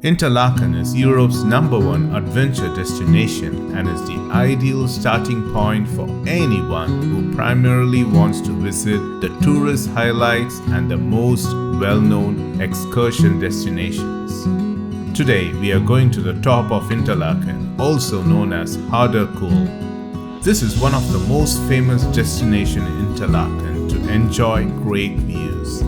Interlaken is Europe's #1 adventure destination and is the ideal starting point for anyone who primarily wants to visit the tourist highlights and the most well-known excursion destinations. Today we are going to the top of Interlaken, also known as Kulm. This is one of the most famous destinations in Interlaken to enjoy great views.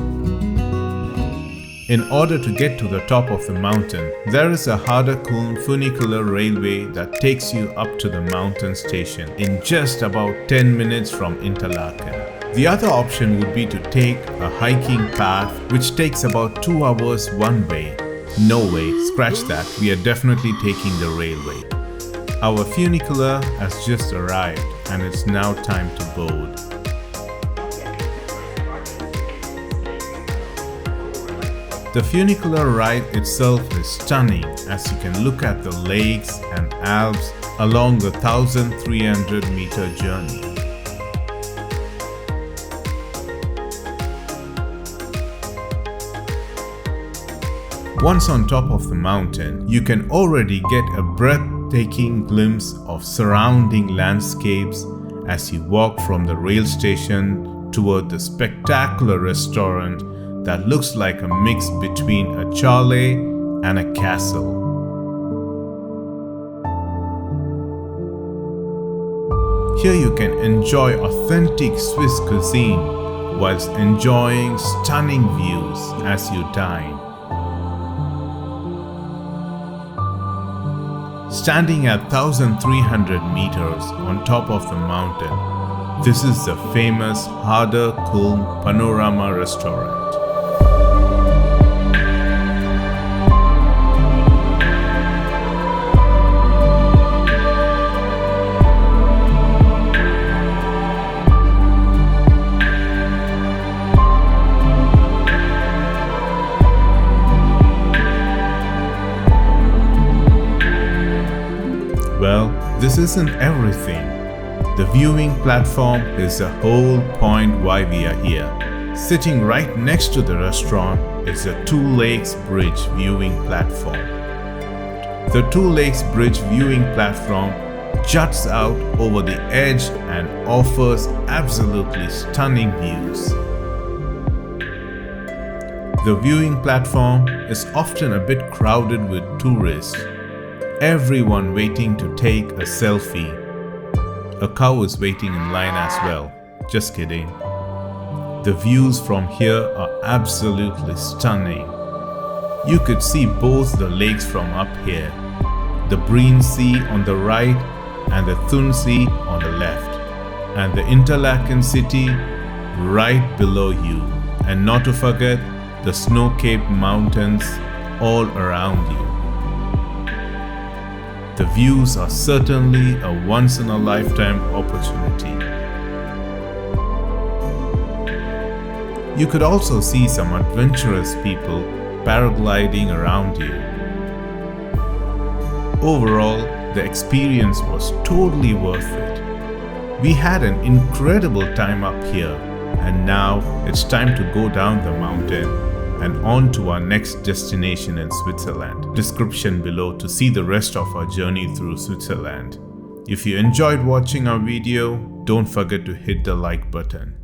In order to get to the top of the mountain, there is a Kulm funicular railway that takes you up to the mountain station in just about 10 minutes from Interlaken. The other option would be to take a hiking path which takes about 2 hours one way. No way, scratch that, we are definitely taking the railway. Our funicular has just arrived and it's now time to board. The funicular ride itself is stunning as you can look at the lakes and Alps along the 1,300-meter journey. Once on top of the mountain, you can already get a breathtaking glimpse of surrounding landscapes as you walk from the rail station toward the spectacular restaurant that looks like a mix between a chalet and a castle. Here you can enjoy authentic Swiss cuisine whilst enjoying stunning views as you dine. Standing at 1,300 meters on top of the mountain, this is the famous Kulm panorama restaurant. Well, this isn't everything. The viewing platform is the whole point why we are here. Sitting right next to the restaurant is the Two Lakes Bridge viewing platform. The Two Lakes Bridge viewing platform juts out over the edge and offers absolutely stunning views. The viewing platform is often a bit crowded with tourists. Everyone waiting to take a selfie. A cow is waiting in line as well. Just kidding. The views from here are absolutely stunning. You could see both the lakes from up here. The Brienz Sea on the right and the Thun Sea on the left. And the Interlaken city right below you. And not to forget the snow-capped mountains all around you. The views are certainly a once-in-a-lifetime opportunity. You could also see some adventurous people paragliding around you. Overall, the experience was totally worth it. We had an incredible time up here, and now it's time to go down the mountain and on to our next destination in Switzerland. Description below to see the rest of our journey through Switzerland. If you enjoyed watching our video, don't forget to hit the like button.